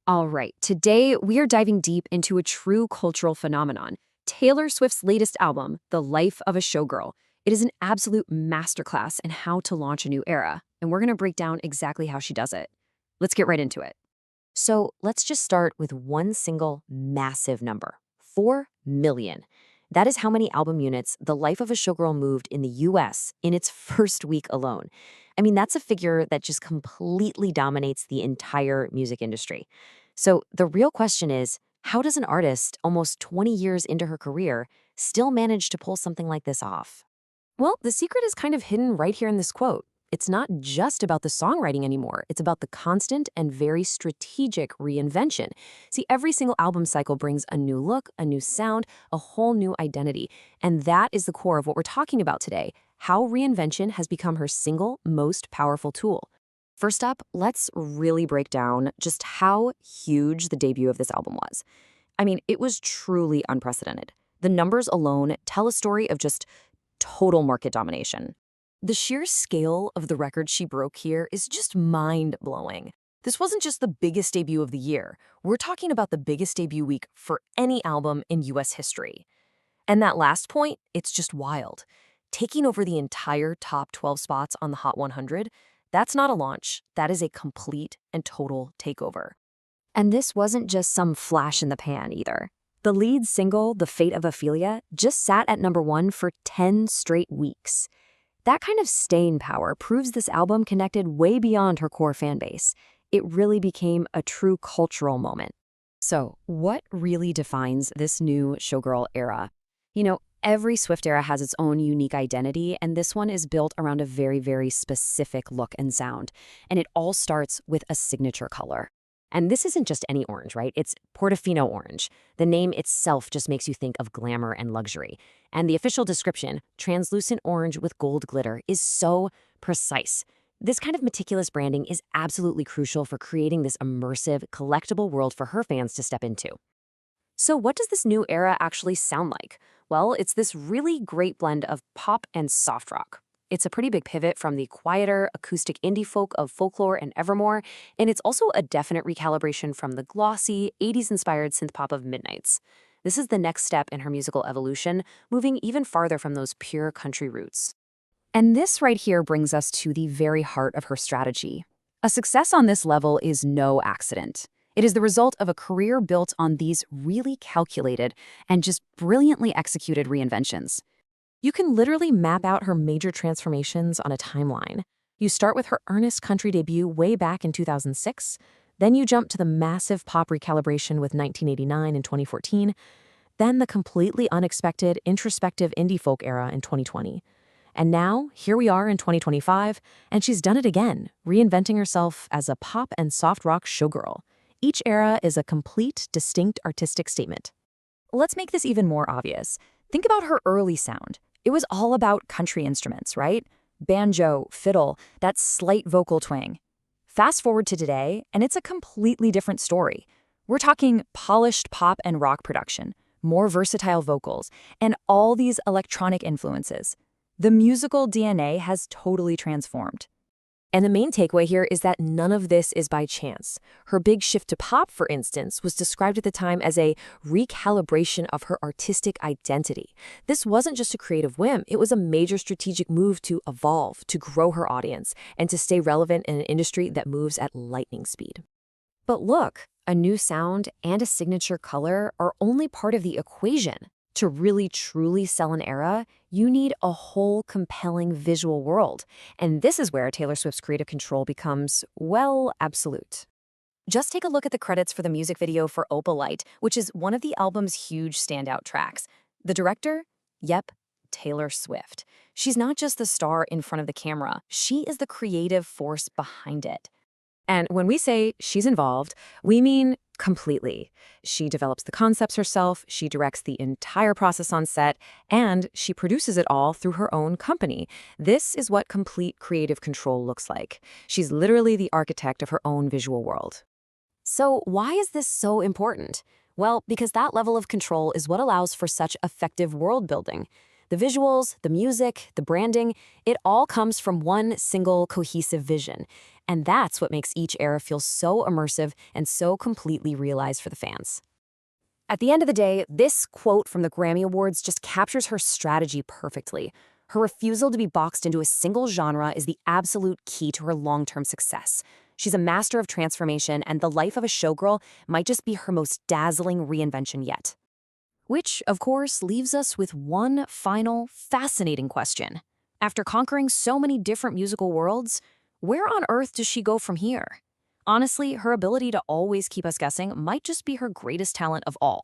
All right, today we are diving deep into a true cultural phenomenon, Taylor Swift's latest album, The Life of a Showgirl. It is an absolute masterclass in how to launch a new era, and we're going to break down exactly how she does it. Let's get right into it. So let's just start with one single massive number 4 million. That is how many album units The Life of a Showgirl moved in the US in its first week alone. I mean, that's a figure that just completely dominates the entire music industry. So the real question is, how does an artist, almost 20 years into her career, still manage to pull something like this off? Well, the secret is kind of hidden right here in this quote. It's not just about the songwriting anymore. It's about the constant and very strategic reinvention. See, every single album cycle brings a new look, a new sound, a whole new identity. And that is the core of what we're talking about today, how reinvention has become her single most powerful tool. First up, let's really break down just how huge the debut of this album was. I mean, it was truly unprecedented. The numbers alone tell a story of just total market domination. The sheer scale of the record she broke here is just mind-blowing. This wasn't just the biggest debut of the year. We're talking about the biggest debut week for any album in US history. And that last point, it's just wild. Taking over the entire top 12 spots on the Hot 100, that's not a launch, that is a complete and total takeover. And this wasn't just some flash in the pan either. The lead single, The Fate of Ophelia, just sat at #1 for 10 straight weeks. That kind of staying power proves this album connected way beyond her core fan base. It really became a true cultural moment. So, what really defines this new Showgirl era? Every Swift era has its own unique identity, and this one is built around a very, very specific look and sound. And it all starts with a signature color. And this isn't just any orange, right? It's Portofino orange. The name itself just makes you think of glamour and luxury. And the official description, translucent orange with gold glitter, is so precise. This kind of meticulous branding is absolutely crucial for creating this immersive, collectible world for her fans to step into. So what does this new era actually sound like? Well, it's this really great blend of pop and soft rock. It's a pretty big pivot from the quieter, acoustic indie folk of Folklore and Evermore, and it's also a definite recalibration from the glossy, 80s-inspired synth-pop of Midnights. This is the next step in her musical evolution, moving even farther from those pure country roots. And this right here brings us to the very heart of her strategy. A success on this level is no accident. It is the result of a career built on these really calculated and just brilliantly executed reinventions. You can literally map out her major transformations on a timeline. You start with her earnest country debut way back in 2006, then you jump to the massive pop recalibration with 1989 and 2014, then the completely unexpected introspective indie folk era in 2020. And now, here we are in 2025, and she's done it again, reinventing herself as a pop and soft rock showgirl. Each era is a complete, distinct artistic statement. Let's make this even more obvious. Think about her early sound. It was all about country instruments, right? Banjo, fiddle, that slight vocal twang. Fast forward to today, and it's a completely different story. We're talking polished pop and rock production, more versatile vocals, and all these electronic influences. The musical DNA has totally transformed. And the main takeaway here is that none of this is by chance. Her big shift to pop, for instance, was described at the time as a recalibration of her artistic identity. This wasn't just a creative whim, it was a major strategic move to evolve, to grow her audience, and to stay relevant in an industry that moves at lightning speed. But look, a new sound and a signature color are only part of the equation. To really truly sell an era, you need a whole compelling visual world. And this is where Taylor Swift's creative control becomes, well, absolute. Just take a look at the credits for the music video for Opalite, which is one of the album's huge standout tracks. The director? Yep, Taylor Swift. She's not just the star in front of the camera, she is the creative force behind it. And when we say she's involved, we mean completely. She develops the concepts herself, she directs the entire process on set, and she produces it all through her own company. This is what complete creative control looks like. She's literally the architect of her own visual world. So why is this so important? Well, because that level of control is what allows for such effective world building. The visuals, the music, the branding, it all comes from one single cohesive vision. And that's what makes each era feel so immersive and so completely realized for the fans. At the end of the day, this quote from the Grammy Awards just captures her strategy perfectly. Her refusal to be boxed into a single genre is the absolute key to her long-term success. She's a master of transformation, and The Life of a Showgirl might just be her most dazzling reinvention yet. Which, of course, leaves us with one final, fascinating question. After conquering so many different musical worlds, where on earth does she go from here? Honestly, her ability to always keep us guessing might just be her greatest talent of all.